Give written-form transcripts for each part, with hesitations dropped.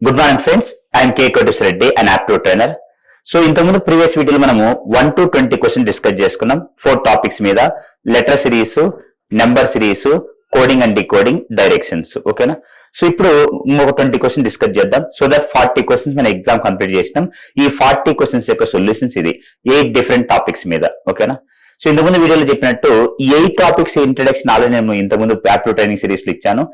Good morning friends, I'm K Kotesh Reddy, and aptitude trainer. So ఇంతకుముందు previous వీడియోలో మనము 1 to 20 question discuss చేసుకున్నాం 4 topics మీద. Letter series, number series, coding and decoding, directions. ఓకేనా? So ఇప్పుడు ఒక 20 క్వశ్చన్ డిస్కస్ చేద్దాం. సో దట్ 40 క్వశ్చన్స్ మన ఎగ్జామ్ కంప్లీట్ చేసినాం. ఈ 40 క్వశ్చన్స్ యొక్క సొల్యూషన్స్ ఇది 8 డిఫరెంట్ టాపిక్స్ మీద. ఓకేనా? సో ఇంతకుముందు వీడియోలో చెప్పినట్టు 8 టాపిక్స్ ఇంట్రడక్షన్ ఆల్రెడీ నేను ఇంతకుముందు యాప్టిట్యూడ్ ట్రైనింగ్ సిరీస్ లో ఇచ్చాను.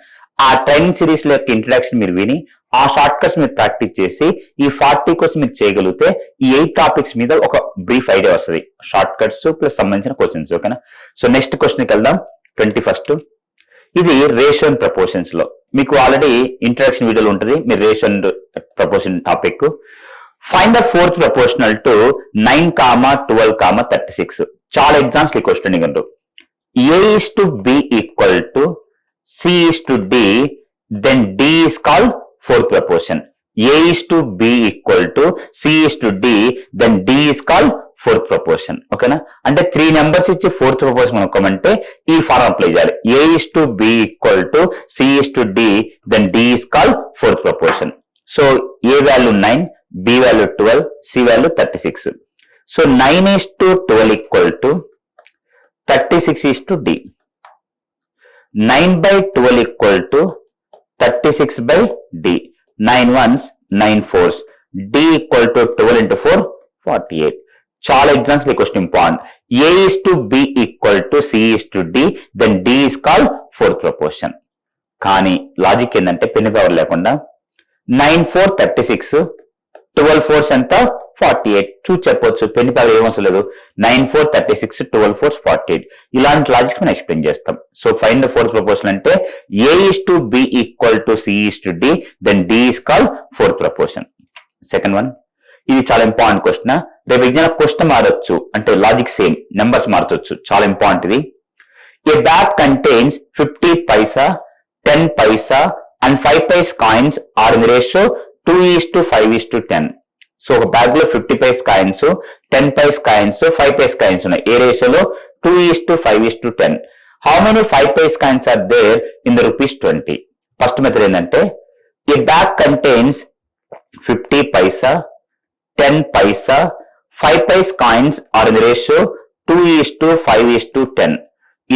ఆ ట్రైనింగ్ సిరీస్ లో యొక్క ఇంట్రడక్షన్ మీరు విని ఆ షార్ట్ కట్స్ మీరు ప్రాక్టీస్ చేసి ఈ 40 క్వశ్చన్ మీరు చేయగలిగితే ఈ 8 టాపిక్స్ మీద ఒక బ్రీఫ్ ఐడియా వస్తుంది. షార్ట్ కట్స్ ప్లస్ సంబంధించిన క్వశ్చన్స్. ఓకేనా? సో నెక్స్ట్ క్వశ్చన్ కి వెళ్దాం. 21st ఇది రేషియో అండ్ ప్రపోర్షన్స్ లో మీకు ఆల్రెడీ ఇంట్రడక్షన్ వీడియోలో ఉంటుంది. మీరు ratio and proportion topic. Find the fourth proportional to 9, 12, 36. చాలా ఎగ్జామ్స్ ఈ క్వశ్చన్ ఉంటుంది. A:B = C:D, then D is called fourth proportion. A:B = C:D, then D is called fourth proportion. ఓకేనా? అంటే 3 నెంబర్స్ ఇచ్చి ఫోర్త్ ప్రపోర్షన్ అనుకోమంటే ఈ ఫార్ములా అప్లై చేయాలి. A:B = C:D, then D is called fourth proportion. So A value 9, B value 12, C value 36. So 9:12 = 36:D. 9/12 = 36/D. 9 1s 9 4s. D = 12 × 4 48. చాలా exams ఈ question important. A:B = C:D, then D is called fourth proportion. కానీ logic ఏంటంటే pen power లేకుండా 9 4 36, 12 4s ఎంత 48 చూసి చెప్పొచ్చు. Pen power ఏమవసరం లేదు. 9 4 36, 12 4s 48. ఇలాంటి లాజిక్ మనం ఎక్స్ప్లెయిన్ చేస్తాం. So find the fourth proportion అంటే A:B = C:D, then D is called fourth proportion. Second one ఇది చాలా ఇంపార్టెంట్ క్వశ్చన్. రేపు ఎగ్జామ్ క్వశ్చన్ మారొచ్చు, అంటే లాజిక్ సేమ్, నెంబర్స్ మార్చొచ్చు. చాలా ఇంపార్టెంట్ ఇది. ఏ bag contains 50 paisa, 10 paisa and 5 paisa coins are in the ratio 2:5:10. So ఒక బ్యాగ్ లో 50 paisa coins, 10 paisa coins, 5 paisa coins ఉన్నాయి. ఏ రేషియోలో 2:5:10. How many 5 paisa coins are there in the ₹20? First method ఏంటంటే a bag contains 50 paisa, 10 paisa, 5 paisa coins are in the ratio 2:5:10.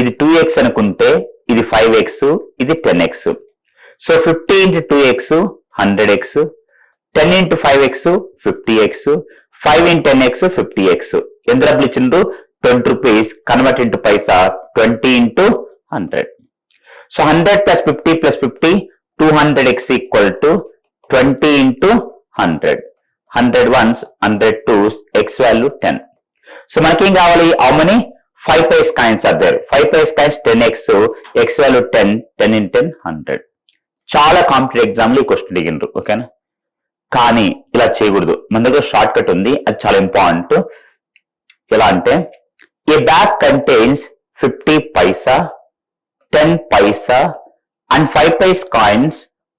ఇది 2x అనుకుంటే ఇది 5x, ఇది 10x. So 50 × 2x 100x, 10 × 5x 50x, 5 × 10x 50x. ఎంత డబ్బులు ఇచ్చిండ్రు? 20 rupees. Convert into పైసా 20 × 100. So 100 + 50 + 50 200x = 20 × 100. 100 1s 100 2s, x value 10. So మనకేం కావాలి? How many 5 paisa coins are there? 5 paisa coins 10x, x value 10, 10 × 10 100. చాలా competitive exam లో ఈ question అడిగిండ్రు. ఓకేనా? కానీ ఇలా చేయకూడదు. మన దగ్గర షార్ట్ కట్ ఉంది, అది చాలా ఇంపార్టెంట్. ఎలా అంటే a bag contains 50 paisa, 10 paisa and 5 paisa coins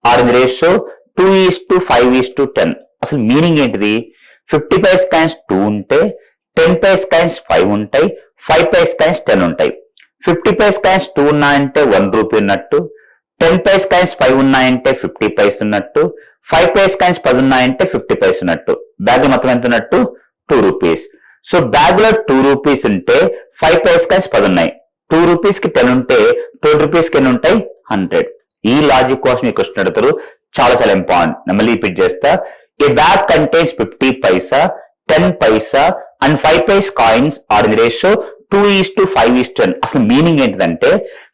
are in the ratio 2:5:10. అసలు మీనింగ్ ఏంటిది? 50 paisa కాయిన్స్ 2 ఉంటే, 10 paisa కాయిన్స్ 5 ఉంటాయి, 5 paisa కాయిన్స్ 10 ఉంటాయి. 50 paisa కాయిన్స్ 2 ఉన్నాయంటే 1 రూపీ ఉన్నట్టు, 10 paisa కాయిన్స్ 5 ఉన్నాయంటే 50 paisa ఉన్నట్టు, 5 paisa కాయిన్స్ 10 ఉన్నాయంటే 50 paisa ఉన్నట్టు. బ్యాగ్ లో మొత్తం ఎంత ఉన్నట్టు? 2 రూపీస్. సో బ్యాగ్ లో 2 రూపీస్ ఉంటే 5 paisa కాయిన్స్ 10 ఉన్నాయి. 2 రూపీస్ కి 10 ఉంటే 20 రూపీస్ కి ఎన్ని ఉంటాయి? 100. ఈ లాజిక్ కోసం ఈ క్వశ్చన్ అడుగుతారు. చాలా చాలా ఇంపార్టెంట్. మళ్ళీ రిపీట్ చేస్తా. A bag contains 50 paisa, 10 paisa and 5 paisa coins are in ratio 2:5:10. అసలు మీనింగ్ ఏంటిదంటే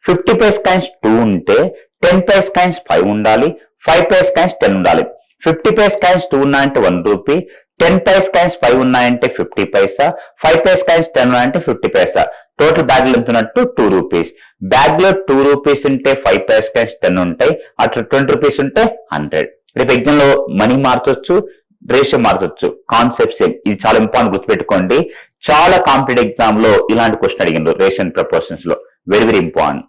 50 paisa కాయిన్స్ 2 ఉంటే 10 paisa కాయిన్స్ 5 ఉండాలి, 5 paisa కాయిన్స్ 10 ఉండాలి. 50 paisa కాయిన్స్ 2 ఉన్నాయంటే 1 రూపీ, 10 paisa కాయిన్స్ 5 ఉన్నాయంటే 50 paisa, 5 paisa కాయిన్స్ 10 ఉన్నాయంటే 50 paisa. టోటల్ బ్యాగ్ లో ఎంత ఉన్నట్టు? 2 రూపీస్. బ్యాగ్ లో 2 రూపీస్ ఉంటే 5 paisa కాయిన్స్ 10 ఉంటాయి, అట్లా 20 రూపీస్ ఉంటే 100. రేపు ఎగ్జామ్ లో మనీ మార్చొచ్చు, రేషియో మార్చొచ్చు. Concept same. ఇది చాలా ఇంపార్టెంట్, గుర్తుపెట్టుకోండి. చాలా కాంపిటేటివ్ ఎగ్జామ్ లో ఇలాంటి క్వశ్చన్ అడిగిండ్రు రేషియో అండ్ ప్రపోర్షన్స్ లో. Very very important.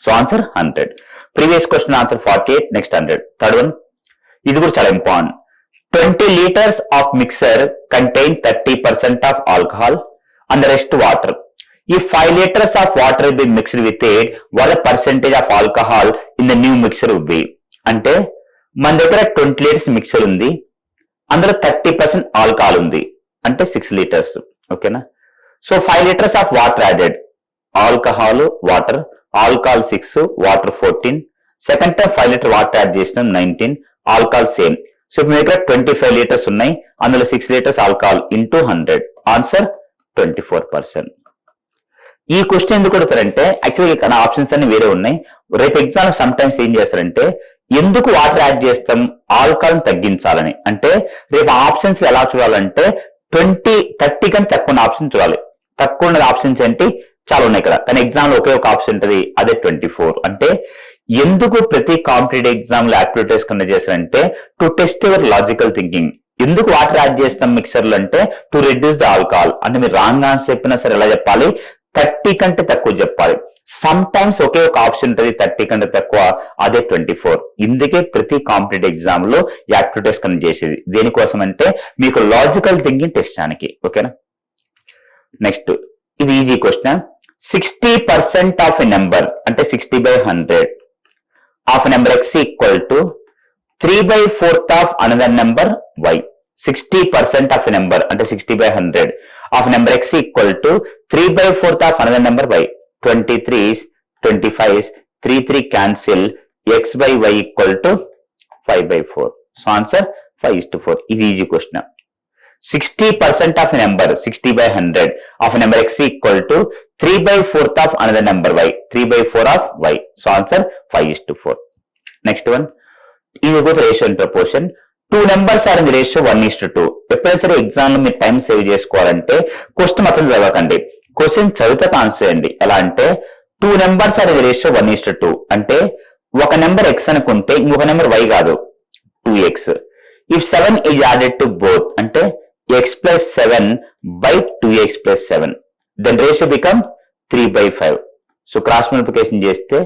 So answer 100. Previous question answer 48, next 100. Third one ఇది కూడా చాలా important. 20 liters of mixer contain 30% of alcohol and the rest water. If 5 liters of water will be mixed with it, what the percentage of alcohol in the new mixture will be? అంటే మన దగ్గర 20 litres mixer ఉంది, అందులో 30% alcohol ఉంది అంటే 6 litres. ఓకేనా? So 5 litres of water added, alcohol water, alcohol 6, water 14. Second time 5 litre water add చేసినాం 19, alcohol same. So మీ దగ్గర 25 లీటర్స్ ఉన్నాయి, అందులో 6 లీటర్స్ ఆల్కహాల్ ఇంటూ 100, ఆన్సర్ 24%. ఈ క్వశ్చన్ ఎందుకు కొడతారంటే యాక్చువల్గా ఇక్కడ ఆప్షన్స్ అన్ని వేరే ఉన్నాయి. రేపు ఎగ్జామ్ సమ్ టైమ్స్ ఏం చేస్తారంటే ఎందుకు వాటర్ యాడ్ చేస్తాం, ఆల్కహాల్ తగ్గించాలని. అంటే రేపు ఆప్షన్స్ ఎలా చూడాలంటే 30 కంటే తక్కువ ఉన్న ఆప్షన్ చూడాలి. తక్కువ ఉన్న ఆప్షన్స్ ఏంటి చాలా ఉన్నాయి ఇక్కడ, కానీ ఎగ్జామ్ లో ఒకే ఒక ఆప్షన్ ఉంటుంది, అదే 24. అంటే ఎందుకు ప్రతి కాంపిటేటివ్ ఎగ్జామ్ లో యాక్టివిటీస్ కండక్ట్ చేస్తారంటే to test your logical thinking. ఎందుకు వాటర్ యాడ్ చేస్తాం మిక్సర్లు అంటే టు రెడ్యూస్ ద ఆల్కహాల్. అంటే మీరు రాంగ్ ఆన్సర్ చెప్పినా సరే ఎలా చెప్పాలి, 30 కంటే తక్కువ చెప్పాలి. సమ్ టైమ్స్ ఒకే ఒక ఆప్షన్ ఉంటుంది 30 కంటే తక్కువ, అదే 24. ఇందుకే ప్రతి కాంపిటేటివ్ ఎగ్జామ్ లో యాక్టివిటీస్ కండక్ట్ చేసేది దేనికోసం అంటే మీకు లాజికల్ థింకింగ్ టెస్ట్ చేయడానికి. ఓకేనా? నెక్స్ట్ ఇది easy question. 60% of a number అంటే 60/100 of number x equal to 3/4 of another number y. 60% of a number అంటే 60/100 of number x equal to 3/4 of another number y. 23s 25s 3 cancel, x/y equal to 5/4. So answer 5:4. ఇది easy question. 60% of a number 60/100 of number x equal to 3/4 of another number y. 3/4 of y. So answer 5:4. Next one, ఇది కూడా ratio and proportion. 2 numbers are in ratio 1:2. ఎప్పుడైనా సరే exam లో మీరు time save చేసుకోవాలంటే question మాత్రం చదవకండి, question చదివితే answer చేయండి. ఎలా అంటే 2 నెంబర్స్ ఆర్ ఇన్ రేషియో 1:2 అంటే ఒక నెంబర్ x అనుకుంటే ఇంకొక నెంబర్ y కాదు, 2x. If 7 is added to both అంటే x plus 7/2x plus 7, then ratio become 3/5. సో క్రాస్ మల్టిప్లికేషన్ చేస్తే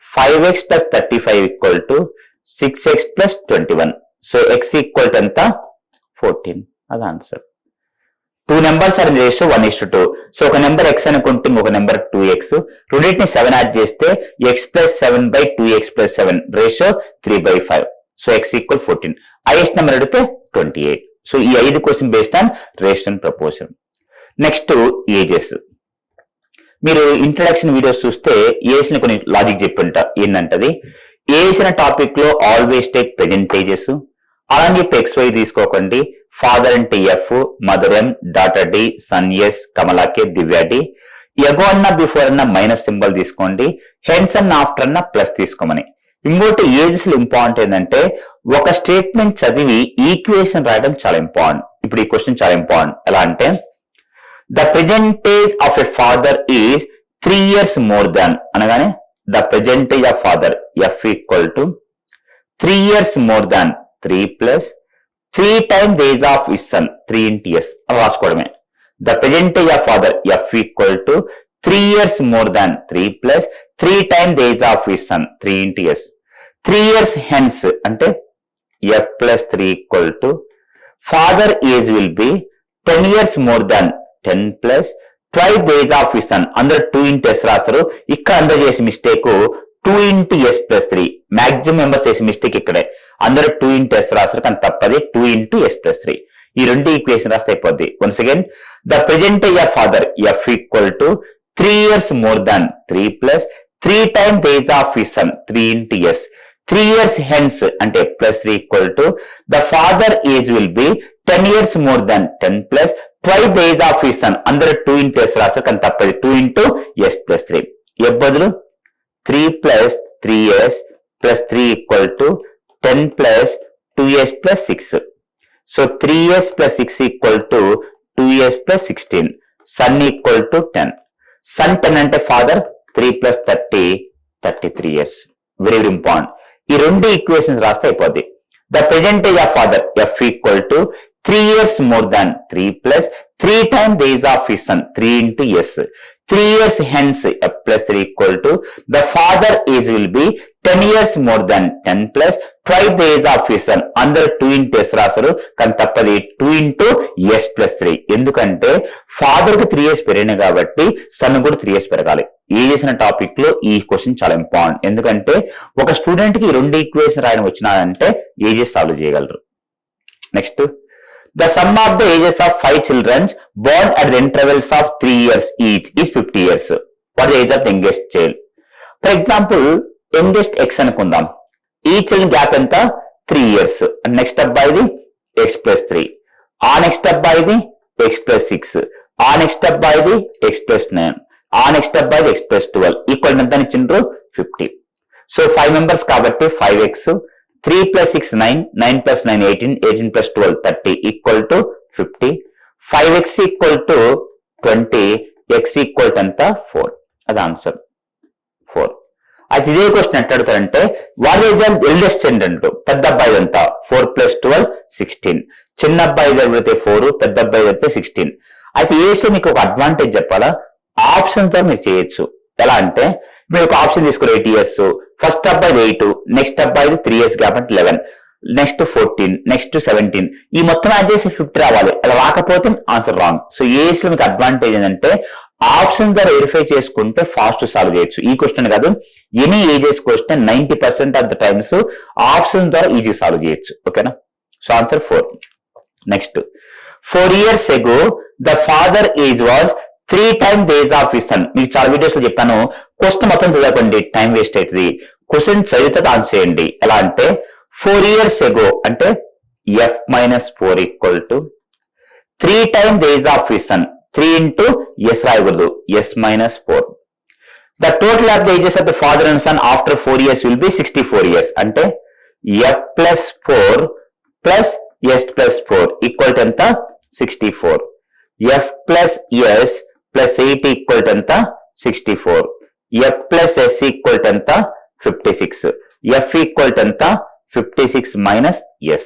5x plus 35 equal to 6x plus 21. So x equal to ఎంత 14. అది answer. 2 numbers are in ratio 1:2. So ఒక number x అనుకుంటే ఇంకొక number 2x, రెండింటిని 7 add చేస్తే x plus 7/2x plus 7, ratio 3/5. So x equal 14. Highest number అడిగితే 28. So ఈ 5 question based on ratio and proportion. Next ages. మీరు ఇంట్రడక్షన్ వీడియోస్ చూస్తే age ని కొన్ని లాజిక్ చెప్పుంటా. ఏంటంటది ఏజ్ అనే టాపిక్ లో ఆల్వేస్ టేక్ ప్రెజెంట్ ఏజెస్. అలా అని చెప్పి XY తీసుకోకండి. ఫాదర్ అంటే F, mother M, daughter D, son S, Kamala K, Divya D. Ago అన్న బిఫోర్ అన్న మైనస్ సింబల్ తీసుకోండి, హెన్స్ అన్న ఆఫ్టర్ అన్న ప్లస్ తీసుకోమని. ఇంకోటి ఏజెస్ లో ఇంపార్టెంట్ ఏంటంటే ఒక స్టేట్మెంట్ చదివి ఈక్వేషన్ రాయడం చాలా ఇంపార్టెంట్. ఇప్పుడు ఈ క్వశ్చన్ చాలా ఇంపార్టెంట్. ఎలా అంటే the present age of a father is 3 years more than అనగానే the present age of father F equal to 3 years more than 3 plus 3 times the age of his son 3 into s అలా రాసుకోవడమే. The present age of father F equal to 3 years more than 3 plus 3 times the age of his son 3 into s. 3 years hence అంటే F plus 3 equal to father age will be 10 years more than 10 plus twice the age of his son. అందరూ 2 into s రాస్తారు. ఇక్కడ అందరూ చేసే mistake 2 into s plus 3. Maximum members చేసే mistake ఇక్కడే. అందరూ 2 into s రాస్తారు కానీ తప్పది 2 into s plus 3. ఈ రెండు ఈక్వేషన్ రాస్తే అయిపోద్ది. Once again the present age of father F equal to 3 years more than 3 plus 3 times the age of his son 3 into s. 3 years hence అంటే plus 3 equal to the father age will be 10 years more than 10 plus twice the age of his son. అందరూ 2 into s రాస్తారు కానీ తప్పది 2 into s plus 3. F బదులు 3 plus 3s plus 3 equal to 10 plus 2s plus 6. So 3s plus 6 equal to 2s plus 16. Son equal to 10. Son 10 అంటే father 3 plus 30 33 years. Very very important. ఈ రెండు equations రాస్తే అయిపోద్ది. The present age of father F equal to 3 years more than 3 plus 3 times the age of his son 3 into s. 3 years hence F plus 3 equal to the father age will be 10 years more than 10 plus twice the age of his son. అందరూ 2 into s రాశారు, కానీ తప్పది 2 into s plus 3. ఎందుకంటే father కి 3 years పెరిగినాయి కాబట్టి sun కూడా 3 years పెరగాలి. ఏ చేసిన టాపిక్ లో ఈ క్వశ్చన్ చాలా ఇంపార్టెంట్. ఎందుకంటే ఒక స్టూడెంట్ కి 2 ఈక్వేషన్ రాయడం వచ్చినారంటే ఏజెస్ సాల్వ్ చేయగలరు. Next, the sum of the ages of 5 children born at the intervals of 3 years each is 50 years. What is the age of the youngest child? For example, youngest x అనుకుందాం. ఈ children gap ఎంత 3 years. Next అబ్బాయిది x plus 3, ఆ next అబ్బాయిది x plus 6, ఆ next అబ్బాయిది x plus 9, ఆ next అబ్బాయిది x plus 12 ఈక్వల్ ఎంత ఇచ్చిండ్రు 50. సో 5 మెంబర్స్ కాబట్టి 5x, 3 plus 6 9, 9 plus 9 18, 18 plus 12 30 equal to 50. 5x equal to 20, x equal to ఎంత 4. అది ఆన్సర్ 4. అయితే ఇదే క్వశ్చన్ ఎట్లా అడుగుతారంటే what is the eldest child, పెద్ద అబ్బాయి ఎంత 4 plus 12 16, చిన్న అబ్బాయి చదివితే 4, పెద్ద అబ్బాయి చదివితే 16. అయితే ఏజ్ లో మీకు ఒక అడ్వాంటేజ్ చెప్పాలా, ఆప్షన్ తో మీరు చేయొచ్చు. ఎలా అంటే మీరు ఒక ఆప్షన్ తీసుకుని 8 years, ఫస్ట్ అబ్బాయి 8, నెక్స్ట్ అబ్బాయి 3 years గ్యాప్ అంటే 11, నెక్స్ట్ 14, నెక్స్ట్ 17, ఈ మొత్తం యాడ్ చేసి 50 రావాలి. అలా రాకపోతే ఆన్సర్ రాంగ్. సో ఏజ్ లో మీకు అడ్వాంటేజ్ ఏంటంటే ఆప్షన్ ద్వారా వెరిఫై చేసుకుంటే ఫాస్ట్ సాల్వ్ చేయొచ్చు. ఈ క్వశ్చన్ కాదు, any ages question 90% of the times option ద్వారా ఈజీ సాల్వ్ చేయొచ్చు. ఓకేనా? So answer 4. Next, 4 years ago the father age was 3 times the age of his son. మీకు చాలా వీడియోస్ లో చెప్పాను, క్వశ్చన్ మొత్తం చదవకండి, టైం వేస్ట్ అవుతుంది. క్వశ్చన్ చదివితే ఆన్సర్ చేయండి. ఎలా అంటే 4 years ago అంటే f minus 4 equal to 3 times the age of his son. 3 into s రాయకూడదు, s minus 4. The total of the ages of the father and son after 4 years will be 64 years. అంటే f plus 4 plus s plus 4 equal to ఎంత 64. f plus s plus 8 equal to ఎంత 64. f plus s equal to ఎంత 56. f equal to ఎంత 56 minus s.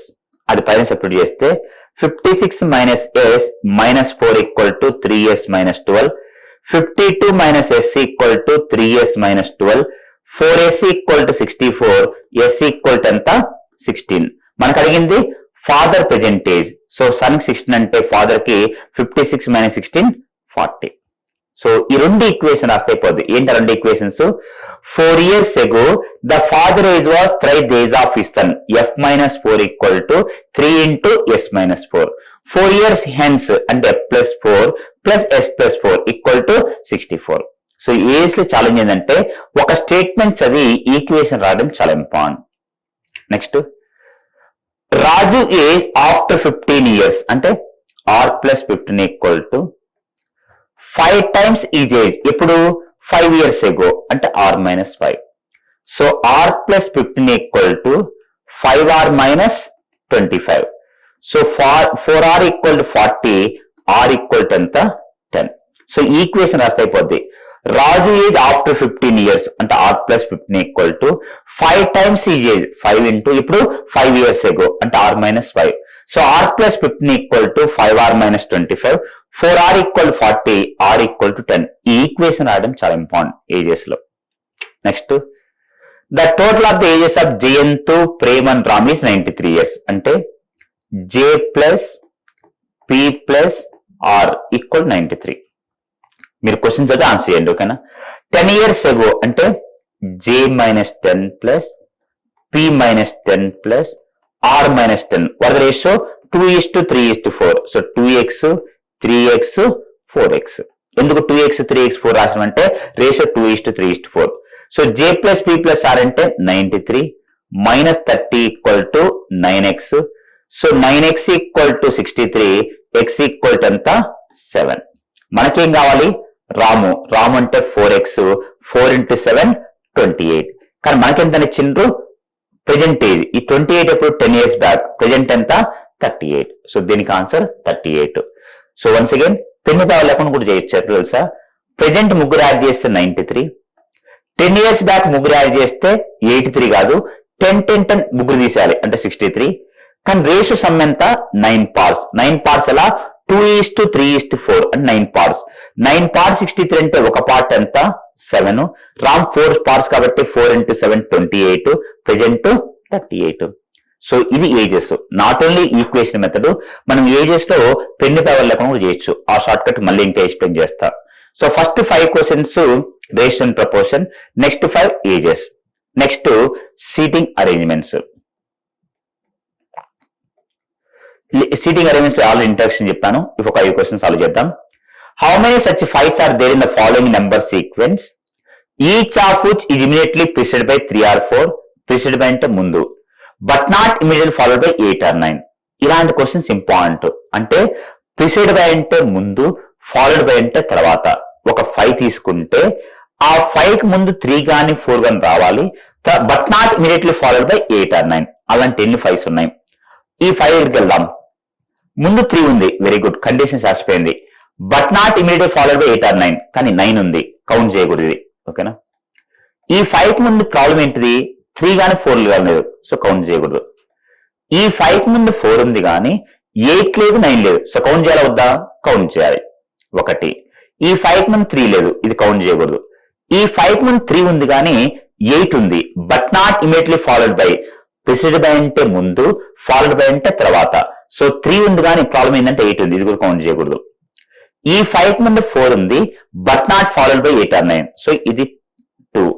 అది పైన substitute చేస్తే 56 minus s minus 4 equal to 3s minus 12. 52 minus s equal to 3s minus 12. 4s equal to 64. s equal to ఎంత 16. మనకు అడిగింది father present age. So son కి 16 అంటే ఫాదర్ కి 56 minus 16 40. సో ఈ 2 ఈక్వేషన్ రాస్తే అయిపోద్ది. ఏంటి 2 equations? 4 years ago the father age was 3 days of his son, f minus 4 equal to 3 into s minus 4. 4 years hence అంటే f plus 4 plus s plus 4 equal to 64. So age లో challenge ఏంటంటే ఒక statement చదివి equation రాయడం చాలా important. Next, రాజు age after 15 years అంటే r plus 15 equal to 5 times is age. ఇప్పుడు 5 years ago అంటే r minus 5. So r plus 15 equal to 5r minus 25. So 4r equal to 40, r equal to ఎంత 10. So equation రాస్తే అయిపోద్ది. రాజు age after 15 years అంటే r plus 15 equal to 5 times is age, 5 into ఇప్పుడు 5 years ago అంటే r minus 5. So r plus 15 equal to 5r minus 25. 4r equal to 40, r equal to 10. ఈ equation రాయడం చాలా important ages లో. Next, the total of the ages of Jayant, Prem and Ram is 93 years అంటే j plus p plus r equal 93. మీరు questions అయితే answer చేయండి. ఓకేనా? 10 years ago అంటే j minus 10 plus p minus 10 plus r minus 10. What the ratio 2:3:4. So 2x 3x 4x. ఎందుకు 2x 3x 4 రాసామంటే ratio 2:3:4. So j plus p plus r అంటే 93 minus 30 equal to 9x. So 9x equal to 63, x equal to ఎంత 7. మనకేం కావాలి? రాము అంటే 4x, 4 into 7 28. కానీ మనకెంత ఇచ్చిండ్రు? Present age. ఈ 28 ఎప్పుడు 10 years బ్యాక్, ప్రెజెంట్ ఎంత 38. సో దీనికి answer 38. So once again pen power లేకుండా కూడా చేయొచ్చు తెలుసా. ప్రెజెంట్ ముగ్గురు యాడ్ చేస్తే 93, 10 years బ్యాక్ ముగ్గురు యాడ్ చేస్తే 83 కాదు, 10 ముగ్గురు తీసేయాలి అంటే 63. కానీ రేషియో సమ్ ఎంత 9 parts. 9 parts ఎలా 2:3:4 అంటే 9 parts. 9 parts 63 అంటే ఒక పార్ట్ ఎంత 7, రామ్ 4 పార్ట్స్ కాబట్టి 4 into 7 28, ప్రెజెంట్ 38. సో ఇది ages. Not only equation method, మనం ఏజెస్ లో పెన్ను పవర్ లేకుండా కూడా చేయొచ్చు. ఆ షార్ట్ కట్ మళ్ళీ ఇంకా ఎక్స్ప్లెయిన్ చేస్తా. So first 5 questions ratio and proportion, next 5 ages, next seating arrangements. Seating arrangements లో ఆల్రెడీ ఇంట్రడక్షన్ చెప్పాను. ఇప్పుడు 5 క్వశ్చన్స్ సాల్వ్ చేద్దాం. How many such 5s are there in the following number sequence, each of which is immediately preceded by 3 or 4, preceded by అంటే ముందు, but not immediately followed by 8 or 9. ఇలాంటి questions important. అంటే preceded by అంటే ముందు, followed by అంటే తర్వాత. ఒక 5 తీసుకుంటే ఆ 5 కి ముందు 3 గానీ 4 గానీ రావాలి, but not immediately followed by 8 or 9. అలాంటి ఎన్ని 5s ఉన్నాయి? ఈ 5 దగ్గరికి వెళ్దాం. ముందు 3 ఉంది, వెరీ గుడ్, కండిషన్ సాటిస్ఫైంది. But not immediately followed by 8 or 9, కానీ 9 ఉంది, కౌంట్ చేయకూడదు ఇది. ఓకేనా? ఈ 5 కి ముందు ప్రాబ్లం ఏంటిది? 3 గానీ 4 కానీ లేదు, సో కౌంట్ చేయకూడదు. ఈ 5 కి ముందు 4 ఉంది కానీ 8 లేదు, 9 లేదు, సో కౌంట్ చేయాలా వద్దా? కౌంట్ చేయాలి. 1. ఈ 5 కి ముందు 3 లేదు, ఇది కౌంట్ చేయకూడదు. ఈ 5 కి ముందు 3 ఉంది కానీ 8 ఉంది, but not immediately followed by, preside by అంటే ముందు, ఫాలోడ్ బై అంటే తర్వాత. సో 3 ఉంది కానీ ప్రాబ్లం ఏంటంటే 8 ఉంది, ఇది కూడా కౌంట్ చేయకూడదు. ఈ 5 కి ముందు 4 ఉంది, but not followed by 8 or 9, so ఇది 2.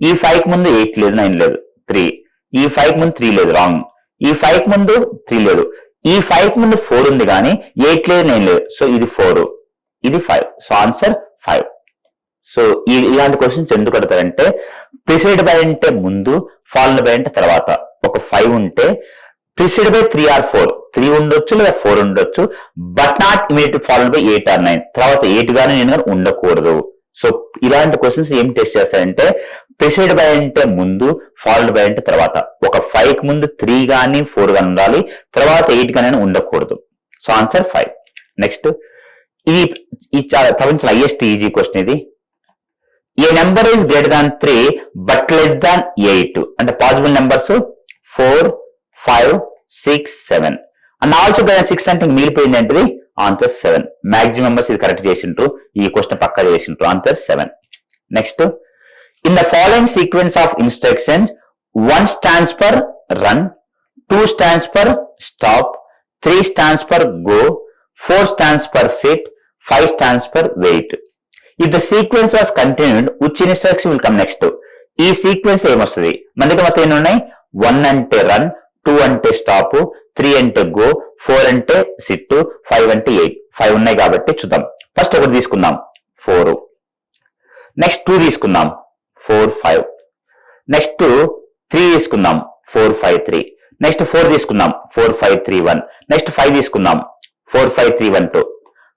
ఈ 5 కి ముందు 8 లేదు, 9 లేదు, 3. ఈ 5 కి ముందు 3 లేదు, రాంగ్. ఈ 5 కి ముందు 3 లేదు. ఈ 5 కి ముందు 4 ఉంది కానీ 8 లేదు, 9 లేదు, సో ఇది 4, ఇది 5. So answer 5. సో ఇలాంటి క్వశ్చన్స్ ఎందుకు అడతారంటే ప్రిసైడ్ బై అంటే ముందు, ఫాలోడ్ బై అంటే తర్వాత. ఒక 5 ఉంటే ప్రిసైడ్ బై 3 or 4, 3 ఉండొచ్చు లేదా 4 ఉండొచ్చు, but not immediately followed by 8 or 9, తర్వాత 8 గానీ 9 గానీ ఉండకూడదు. సో ఇలాంటి క్వశ్చన్స్ ఏం టెస్ట్ చేస్తారంటే ప్రిసైడ్ బై అంటే ముందు, ఫాలోడ్ బై అంటే తర్వాత. ఒక 5 కి ముందు 3 గానీ 4 గానీ ఉండాలి, తర్వాత 8 గానీ ఉండకూడదు. So answer 5. నెక్స్ట్, ఈ ప్రపంచంలో హైయెస్ట్ ఈజీ క్వశ్చన్ ఇది. A number is greater than 3 but less than 8, అంటే possible numbers 4, 5, 6, 7 and also greater than 6 అంటే మిగిలిపోయింది ఏంటిది? ఆన్సర్ 7. మాక్సిమం మెంబర్స్ ఇది కరెక్ట్ చేసిండ్రు, ఈ క్వశ్చన్ పక్కా చేసిండ్రు. Answer 7. Next, in the following sequence of instructions 1 stands for run, 2 stands for stop, 3 stands for go, 4 stands for sit, 5 stands for wait. If the sequence was continued, which instruction will come next? ఈ sequence లో ఏమొస్తుంది? మన దగ్గర మొత్తం ఎన్ని ఉన్నాయి? 1 అంటే run, 2 అంటే స్టాప్, 3 అంటే గో, 4 అంటే సిట్, 5 అంటే 8. 5 ఉన్నాయి కాబట్టి చూద్దాం. ఫస్ట్ ఒకటి తీసుకుందాం, 4. నెక్స్ట్ 2 తీసుకుందాం, 4, 5. నెక్స్ట్ 3 తీసుకుందాం, 4, 5, 3. నెక్స్ట్ 4 తీసుకుందాం, 4, 5, 3, 1. నెక్స్ట్ 5 తీసుకుందాం, 4, 5, 3, 1, 2.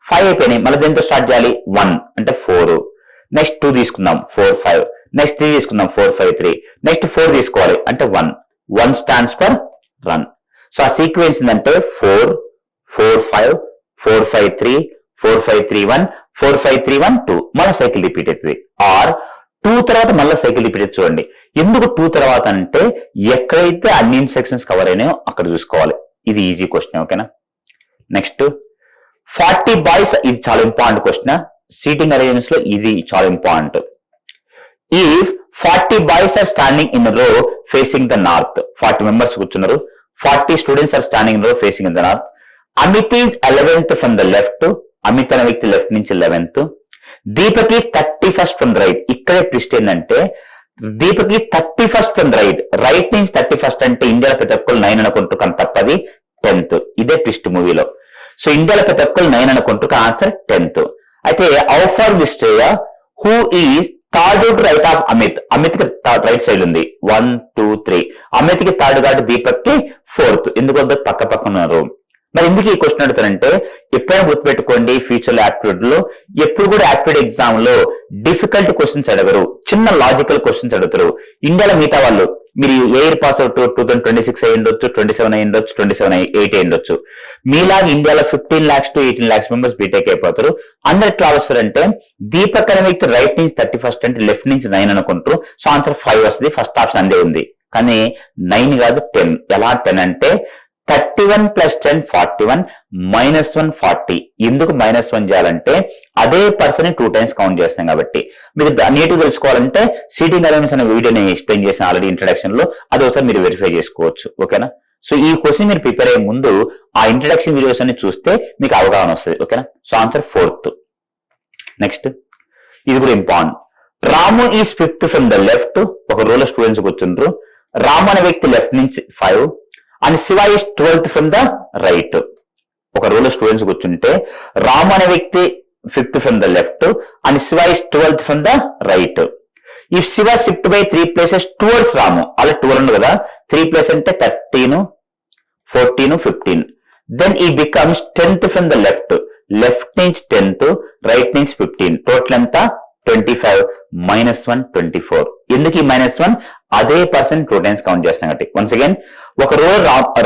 5 అయిపోయినాయి, మళ్ళీ దేంతో స్టార్ట్ చేయాలి? 1 అంటే 4. నెక్స్ట్ 2 తీసుకుందాం, 4, 5. నెక్స్ట్ 3 తీసుకుందాం, 4, 5, 3. నెక్స్ట్ 4 తీసుకోవాలి అంటే 1. 1 stands for run. సో ఆ సీక్వెన్స్ ఏంటంటే 4, 4, 5, 4, 5, 3, 4, 5, 3, 1, 4, 5, 3, 1, 2. మళ్ళీ సైకిల్ రిపీట్ అవుతుంది. ఆర్ 2 తర్వాత మళ్ళీ సైకిల్ రిపీట్ అవుతుంది. చూడండి, ఎందుకు 2 తర్వాత అంటే ఎక్కడైతే అన్ని ఇన్స్ట్రక్షన్స్ కవర్ అయినాయో అక్కడ చూసుకోవాలి. ఇది ఈజీ క్వశ్చన్. ఓకేనా? నెక్స్ట్, 40 బాయ్స్, ఇది చాలా ఇంపార్టెంట్ క్వశ్చన్. సీటింగ్ అరేంజ్మెంట్స్ లో ఇది చాలా important. If 40 boys are standing in row facing the north, 40 members కూర్చున్నారు, 40 students are standing in row facing in the north. Amit is 11th from the left, Amit అనే వ్యక్తి left నుంచి 11th. Deepak is 31st from the right. ఇక్కడే twist ఏంటంటే Deepak is 31st from the right. Right నుంచి 31st అంటే ఇండియాలో ప్రతి ఒక్కరు 9 అనుకుంటూ, కానీ తప్పది 10th. ఇదే ట్విస్ట్ మూవీలో. సో ఇండియాలో ప్రతి ఒక్కరు 9 అనుకుంటూ, ఆన్సర్ 10th. అయితే హౌ ఫార్ విస్ట్రేయా who is third right of Amit. Amit కి రైట్ సైడ్ ఉంది, 1, 2, 3. అమిత్ కి థర్డ్ కాబట్టి దీపక్ కి 4th. ఎందుకంటే పక్క పక్కన ఉన్నారు. మరి ఎందుకు ఈ క్వశ్చన్ అడుగుతారంటే ఎప్పుడైనా గుర్తుపెట్టుకోండి, ఫ్యూచర్ లో యాప్టిట్యూడ్ లో ఎప్పుడు కూడా యాప్టిట్యూడ్ ఎగ్జామ్ లో డిఫికల్ట్ క్వశ్చన్స్ అడగరు, చిన్న లాజికల్ క్వశ్చన్స్ అడుగుతారు. ఇండియాలో మిగతా వాళ్ళు మీరు ఎయిర్ పాస్ అవుట్ 2026 అయి ఉండొచ్చు, 27 అయి ఉండొచ్చు, 27, 8 అయి ఉండొచ్చు. మీలాగా ఇండియాలో 15 lakhs to 18 lakhs members B Tech అయిపోతారు. అందరు ఎట్లా వస్తారంటే దీపక్ అనే వ్యక్తి రైట్ నుంచి 31st అంటే లెఫ్ట్ నుంచి 9 అనుకుంటారు. సో ఆన్సర్ 5 వస్తుంది. ఫస్ట్ ఆప్షన్ అందే ఉంది, కానీ 9 కాదు 10. ఎలా 10 అంటే 31 ప్లస్ 10 41 మైనస్ 1 40. ఎందుకు మైనస్ 1 చేయాలంటే అదే పర్సన్ 2 టైమ్స్ కౌంట్ చేస్తాం కాబట్టి. మీరు నీట్గా తెలుసుకోవాలంటే సీటింగ్ అరేంజ్మెంట్స్ అనే వీడియో నేను ఎక్స్ప్లెయిన్ చేసిన ఆల్రెడీ ఇంట్రడక్షన్ లో, అది ఒకసారి మీరు వెరిఫై చేసుకోవచ్చు. ఓకేనా? సో ఈ క్వశ్చన్ మీరు ప్రిపేర్ అయ్యే ముందు ఆ ఇంట్రడక్షన్ వీడియోస్ అన్ని చూస్తే మీకు అవగాహన వస్తుంది. ఓకేనా? So answer 4th. నెక్స్ట్ ఇది కూడా important. Ramu is 5th from the left. ఒక రోలో స్టూడెంట్స్ కూర్చుంటారు. రాము అనే వ్యక్తి లెఫ్ట్ నుంచి 5 and Shiva is 12th from the right. ఒక రోలో స్టూడెంట్స్ కూర్చుంటే రాము అనే వ్యక్తి 5th from the left and Shiva is 12th from the right. If Shiva shift by 3 places towards Ramu, అలా 12 ఉంది కదా, 3 places అంటే 13 14 15. దెన్ ఈ becomes 10th from the left. Left నుంచి 10th, రైట్ నుంచి 15. టోటల్ ఎంత? 25 మైనస్ 1 24. ఎందుకు ఈ -1? అదే పర్సన్ 2 టైమ్స్ కౌంట్ చేస్తాం కాబట్టి. వన్స్ అగైన్ ఒక రో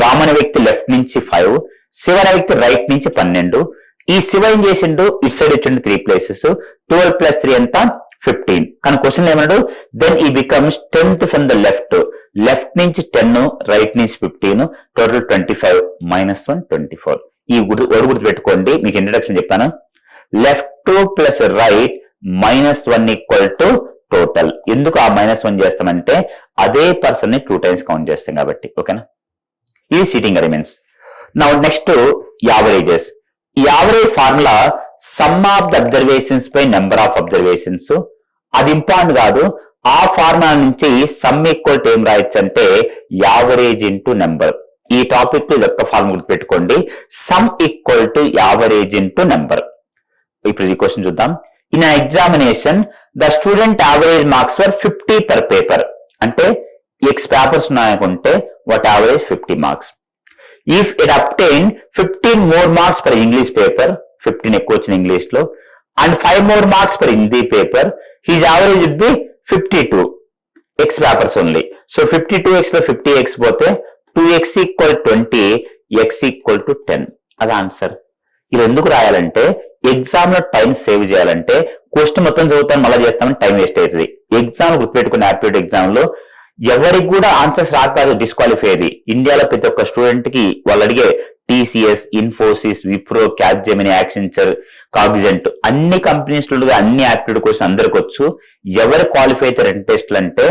రామ్ అనే వ్యక్తి లెఫ్ట్ నుంచి 5, శివ అనే వ్యక్తి రైట్ నుంచి 12. ఈ శివ ఏం చేసిండు? ఇటు సైడ్ ఇచ్చిండు 3 places. 12 + 3 ఎంత? 15. కానీ క్వశ్చన్ ఏమన్నాడు? దెన్ ఈ becomes 10th from the left. Left నుంచి 10, రైట్ నుంచి 15. Total 25 minus 1 24. ఈ గుర్తు పెట్టుకోండి. మీకు ఇంట్రడక్షన్ చెప్పాను. Left plus right -1 equal to total. ఎందుకు ఆ -1 చేస్తామంటే అదే పర్సన్ ని 2 టైమ్స్ కౌంట్ చేస్తాం కాబట్టి. ఓకేనా? ఇది seating arrangements. Now next averages. Average formula some of the observations by number of observations. అది ఇంపార్టెంట్ కాదు. ఆ ఫార్ములా నుంచి సమ్ ఈక్వల్ టు ఏం రాయొచ్చు అంటే యావరేజ్ ఇంటూ నెంబర్. ఈ టాపిక్ లో యొక్క ఫార్ములా గుర్తుపెట్టుకోండి. Sum equal to average into number. ఇప్పుడు ఈ క్వశ్చన్ చూద్దాం. In examination the student average marks for 50 per paper. అంటే X పేపర్స్ ఉన్నాయనుకుంటే what average 50 marks. If it obtain 15 more marks per English paper, 15 ఎక్కువ వచ్చిన ఇంగ్లీష్ లో, and 5 more marks per Hindi paper, his average would be 52 X papers only. So 52X లో 50X పోతే 2X equal 20, X equal to 10. అది answer. ఇది ఎందుకు రాయాలంటే exam లో టైం సేవ్ చేయాలంటే క్వశ్చన్ మొత్తం చదువుతాను మళ్ళీ చేస్తామని టైం వేస్ట్ అవుతుంది. ఎగ్జామ్ గుర్తుపెట్టుకున్న యాప్టిట్యూడ్ ఎగ్జామ్ లో ఎవరికి కూడా ఆన్సర్స్ రాకపోతే డిస్క్వాలిఫై అయ్యేది. ఇండియాలో ప్రతి ఒక్క స్టూడెంట్ కి వాళ్ళు అడిగే TCS, Infosys, Wipro, Capgemini, Accenture, Cognizant అన్ని కంపెనీస్ లో అన్ని యాప్టిట్యూడ్ క్వశ్చన్ అందరికి వచ్చు. ఎవరు క్వాలిఫై అయితే 2 టెస్టులు అంటే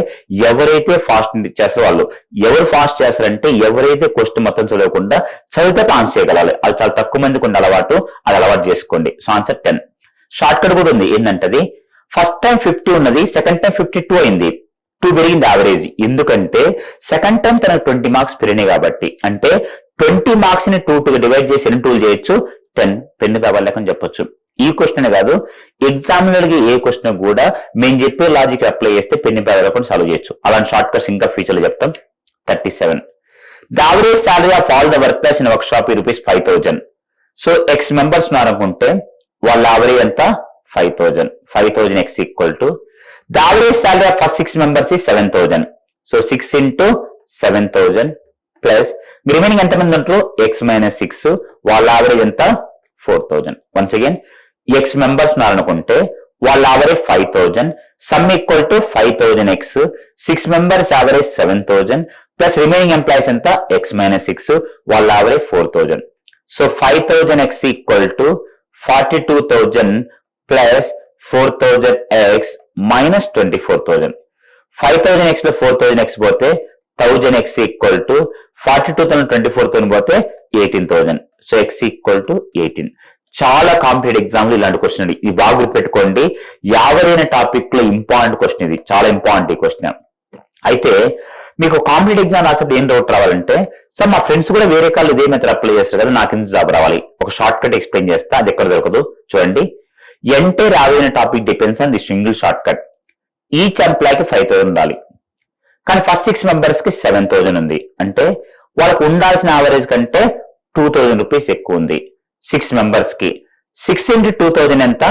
ఎవరైతే ఫాస్ట్ చేస్తారో వాళ్ళు. ఎవరు ఫాస్ట్ చేస్తారంటే ఎవరైతే క్వశ్చన్ మొత్తం చదవకుండా చదివితే ఆన్సర్ చేయగలగాలి. అది చాలా తక్కువ మందికి ఉండే అలవాటు. అది అలవాటు చేసుకోండి. So answer 10. షార్ట్ కట్ కూడా ఉంది. ఏంటంటే ఫస్ట్ టైం 50 ఉన్నది, సెకండ్ టైం 52 అయింది. 2 పెరిగింది యావరేజ్. ఎందుకంటే సెకండ్ టైం తనకు 20 మార్క్స్ పెరిగినాయి కాబట్టి. అంటే 20 మార్క్స్ ని 2 డివైడ్ చేసి 2 చేయొచ్చు. 10 పెన్ను కావాలని చెప్పొచ్చు. ఈ క్వశ్చన్ కాదు, ఎగ్జామినర్కి ఏ క్వశ్చన్ కూడా మేము చెప్పే లాజిక్ అప్లై చేస్తే పెన్ను పేదకుండా సాల్వ్ చేయొచ్చు. అలాంటి షార్ట్ కట్స్ ఇంకా ఫ్యూచర్లో చెప్తాం. 37. The average salary of all the workers in workshop ₹5,000. So X members ఉన్నారనుకుంటే వాళ్ళ యావరేజ్ ఎంత? 5,000. 5,000 X equal to the average salary of first 6 members is 7,000. So 6 into 7,000 plus remaining ఎంతమంది ఉంటారు? X - 6. వాళ్ళ average ఎంత? 4,000. వన్స్ అగైన్ X మెంబర్స్ ఉన్నారనుకుంటే వాళ్ళ average 5,000. Some equal to 5,000X. 6 members average 7,000 plus remaining employees ఎంత? X - 6. వాళ్ళ average 4,000. So 5,000X equal to 42,000 plus 4,000X minus 24,000. 5,000X లో 4,000X పోతే 1,000X ఈక్వల్ టు 42,000 24,000 పోతే 18,000. So X equal to 18. చాలా competitive exam లో ఇలాంటి క్వశ్చన్. ఇది బాగా గుర్తుపెట్టుకోండి. యావరేజ్ టాపిక్ లో ఇంపార్టెంట్ క్వశ్చన్ ఇది. చాలా ఇంపార్టెంట్ ఈ క్వశ్చన్. అయితే మీకు కాంపిటేటివ్ ఎగ్జామ్ రాసేప్పుడు ఏం డౌట్ రావాలంటే, సార్ మా ఫ్రెండ్స్ కూడా వేరే కాళ్ళు ఇదే మెథడ్ అప్లై చేస్తారు కదా, నాకు ఎందుకు జాబ్ రావాలి? ఒక షార్ట్ కట్ ఎక్స్ప్లెయిన్ చేస్తా. అది ఎక్కడ దొరకదు చూడండి. Entire average topic depends on the single short cut. Each ఎంప్లాయ్కి 5,000 ఉండాలి. కానీ ఫస్ట్ 6 members కి 7,000 ఉంది. అంటే వాళ్ళకు ఉండాల్సిన యావరేజ్ కంటే 2,000 రూపీస్ ఎక్కువ ఉంది 6 members కి. 6 into 2,000 ఎంత?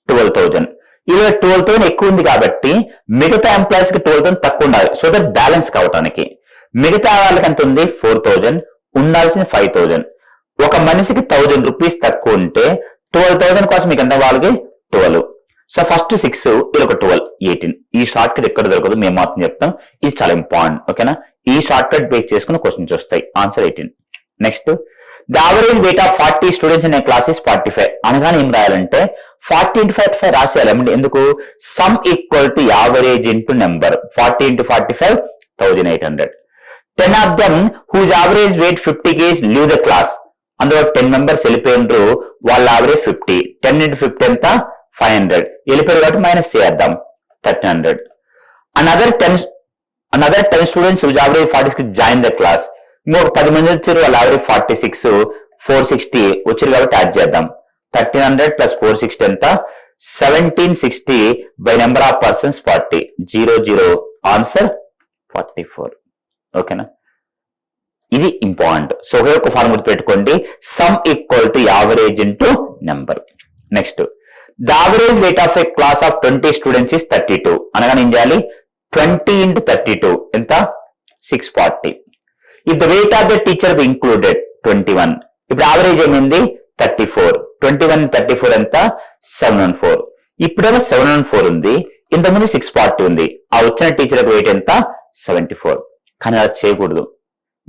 12,000. ఇలా 12,000 ఎక్కువ ఉంది కాబట్టి మిగతా ఎంప్లాయీస్ కి 12,000 తక్కువ ఉండాలి. సో దట్ బ్యాలెన్స్ కావటానికి. మిగతా వాళ్ళకి ఎంత ఉంది? 4,000. ఉండాల్సిన 5,000. ఒక మనిషికి 1,000 రూపీస్ తక్కువ ఉంటే 12,000 కోసం మీకు ఎంత వాళ్ళకి? 12. సో ఫస్ట్ 6, ఇది ఒక 12, 18. ఈ షార్ట్ కట్ ఎక్కడ దొరకదు, మేము మాత్రం చెప్తాం. ఇది చాలా ఇంపార్టెంట్. ఓకేనా? ఈ షార్ట్ కట్ బేస్ చేసుకుని క్వశ్చన్స్ వస్తాయి. Answer 18. Next the average weight of 40 students in a class is 45 అనగానే ఏం రాయాలంటే 40 into 45 రాసేయాలి. అంటే ఎందుకు some equal to average into number 40 into 45 1800. 10 of them whose average weight 50 kg leave the class. అందులో 10 members వెళ్ళిపోయినరు, వాళ్ళ average 50. 10 into 50 ఎంత 500. వెళ్ళిపోయారు కాబట్టి మైనస్ చేద్దాం 1300. another 10 students whose average 46 join the class. ఇంకొక 10 మంది వచ్చారు, వాళ్ళ యావరేజ్ 46, 460 వచ్చారు కాబట్టి యాడ్ చేద్దాం. 1300 plus 460 ఎంత 1760 by number of persons 40. 00 answer 44. ఓకేనా, ఇది ఇంపార్టెంట్. సో ఒకే ఒక ఫార్ములా పెట్టుకోండి, some equal to average into number. Next the average weight of A class of 20 students is 32 అనగా ఏం చేయాలి 20 into 32 ఎంత 640. If the weight of the teacher be included 21. ఇప్పుడు average ఏమైంది 34. 21 34 ఎంత 714. ఇప్పుడేమో 714 ఉంది, ఇంతకుముందు 640 ఉంది. ఆ వచ్చిన టీచర్ వెయిట్ ఎంత 74. కానీ అలా చేయకూడదు.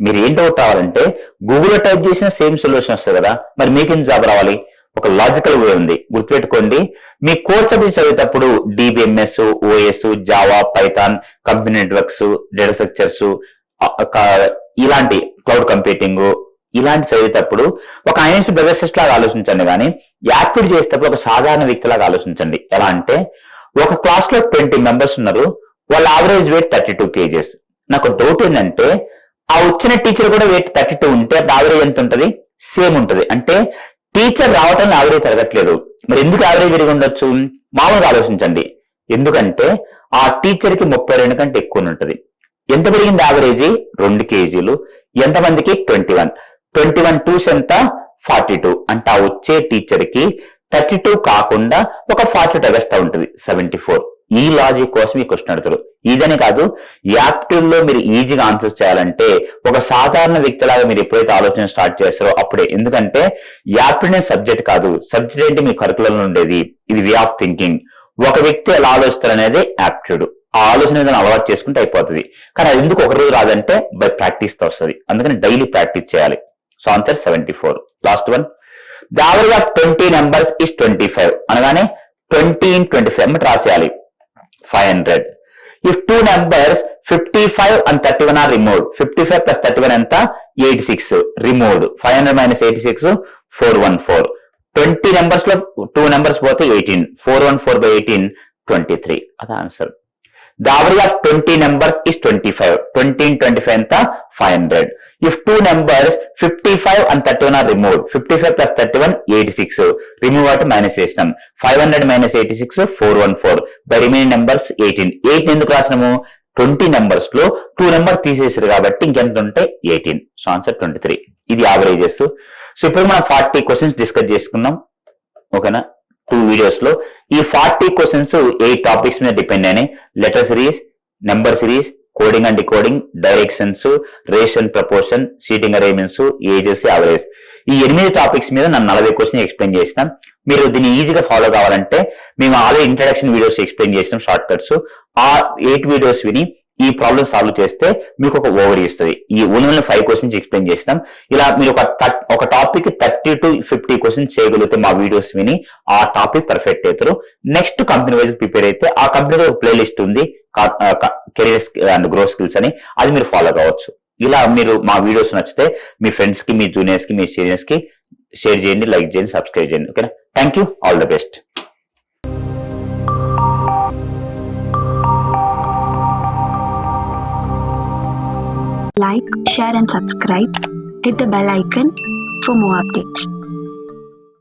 మీరు ఏం డౌట్ రావాలంటే గూగుల్లో టైప్ చేసిన సేమ్ సొల్యూషన్ వస్తుంది కదా, మరి మీకేం జాబ్ రావాలి? ఒక లాజికల్ వే ఉంది, గుర్తుపెట్టుకోండి. మీ కోర్స్ సబ్జెక్ట్ చదివేటప్పుడు DBMS, OS, Java, Python, company networks, data structures, ఇలాంటి క్లౌడ్ కంప్యూటింగ్ ఇలాంటి చదివేటప్పుడు ఒక ఐఎన్ఎస్ బ్రదర్స్ లాగా ఆలోచించండి, కానీ యాక్టివిటీ చేసేటప్పుడు ఒక సాధారణ వ్యక్తిలాగా ఆలోచించండి. ఎలా అంటే ఒక క్లాస్ లో 20 మెంబర్స్ ఉన్నారు, వాళ్ళ యావరేజ్ వెయిట్ 32 kgs. నాకు డౌట్ ఏంటంటే ఆ వచ్చిన టీచర్ కూడా వెయిట్ 32 ఉంటే అప్పుడు యావరేజ్ ఎంత ఉంటుంది? సేమ్ ఉంటుంది. అంటే టీచర్ రావటం యావరేజ్ పెరగట్లేదు. మరి ఎందుకు యావరేజ్ పెరిగి ఉండొచ్చు? మామూలుగా ఆలోచించండి. ఎందుకంటే ఆ టీచర్ కి 32 కంటే ఎక్కువ ఉంటుంది. ఎంత పెరిగింది యావరేజ్? 2 kgలు. ఎంతమందికి? 21. 21 2s ఎంత 42. అంటే ఆ వచ్చే టీచర్ కి 32 కాకుండా ఒక 42 ఎక్స్ట్రా ఉంటుంది, 74. ఈ లాజిక్ కోసం ఈ క్వశ్చన్ అడుగుతారు. ఇదనే కాదు, యాప్టివ్ లో మీరు ఈజీగా ఆన్సర్ చేయాలంటే ఒక సాధారణ వ్యక్తిలాగా మీరు ఎప్పుడైతే ఆలోచన స్టార్ట్ చేస్తారో అప్పుడే. ఎందుకంటే యాప్టివ్ సబ్జెక్ట్ కాదు, సబ్జెక్ట్ ఏంటి మీ కరికులంలో ఉండేది. ఇది వే ఆఫ్ థింకింగ్. ఒక వ్యక్తి ఎలా ఆలోచిస్తారు అనేది యాప్టిట్యూడ్. ఆ ఆలోచన విధానం అలవాటు చేసుకుంటే అయిపోతుంది. కానీ అది ఎందుకు ఒక రోజు రాదంటే బై ప్రాక్టీస్ తో వస్తుంది. అందుకని డైలీ ప్రాక్టీస్ చేయాలి. So answer 74. Last one, the average of 20 numbers is 25 అనగానే 20 in 25 రాసేయాలి 500. If 2 numbers 55 and 31 are removed. 55 plus 31 ఎంత 86 removed. 500 minus 86 414. 20 numbers లో 2 numbers పోతే 18. 414 by 18 23. అది answer. The average of 20 numbers is 25. 20 in 25 ఎంత 500. If 2 numbers 55 and 31 are removed. 55 plus 31 86. Remove out minus చేసినాం. 500 minus 86 414. By remaining numbers 18. 8 ఎందుకు రాసినాము? 20 numbers లో 2 numbers తీసేసారు కాబట్టి ఇంకెంత ఉంటే 18. So answer 23. ఇది యావరేజెస్. సో ఇప్పుడు మనం 40 క్వశ్చన్స్ డిస్కస్ చేసుకున్నాం. ఓకేనా, 2 వీడియోస్ లో. ఈ 40 క్వశ్చన్స్ 8 టాపిక్స్ మీద డిపెండ్ అయినాయి. Letter series, number series, coding and decoding, directions, ration, proportion, seating arrangements, ages, average. ఈ 8 టాపిక్స్ మీద నేను 40 క్వశ్చన్ ఎక్స్ప్లెయిన్ చేసినాం. మీరు దీన్ని ఈజీగా ఫాలో కావాలంటే మేము ఆల్రెడీ ఇంట్రడక్షన్ వీడియోస్ ఎక్స్ప్లెయిన్ చేసినాం, షార్ట్ కట్స్. ఆ 8 వీడియోస్ విని ఈ ప్రాబ్లమ్ సాల్వ్ చేస్తే మీకు ఒక ఓవర్ ఇస్తుంది. ఈ ఓన్లీ 5 క్వశ్చన్స్ ఎక్స్ప్లెయిన్ చేసినాం. ఇలా మీరు ఒక టాపిక్ 30 to 50 క్వశ్చన్స్ చేయగలిగితే మా వీడియోస్ విని ఆ టాపిక్ పర్ఫెక్ట్ అవుతారు. నెక్స్ట్ కంపెనీ వైజ్ ప్రిపేర్ అయితే ఆ కంపెనీలో ఒక ప్లేలిస్ట్ ఉంది, కెరీర్ అండ్ గ్రోత్ స్కిల్స్ అని, అది మీరు ఫాలో కావచ్చు. ఇలా మీరు మా వీడియోస్ నచ్చితే మీ ఫ్రెండ్స్ కి, మీ జూనియర్స్ కి, మీ సీనియర్స్ కి షేర్ చేయండి, లైక్ చేయండి, సబ్స్క్రైబ్ చేయండి. ఓకేనా, thank you, all the best. Like, share and subscribe. Hit the bell icon for more updates.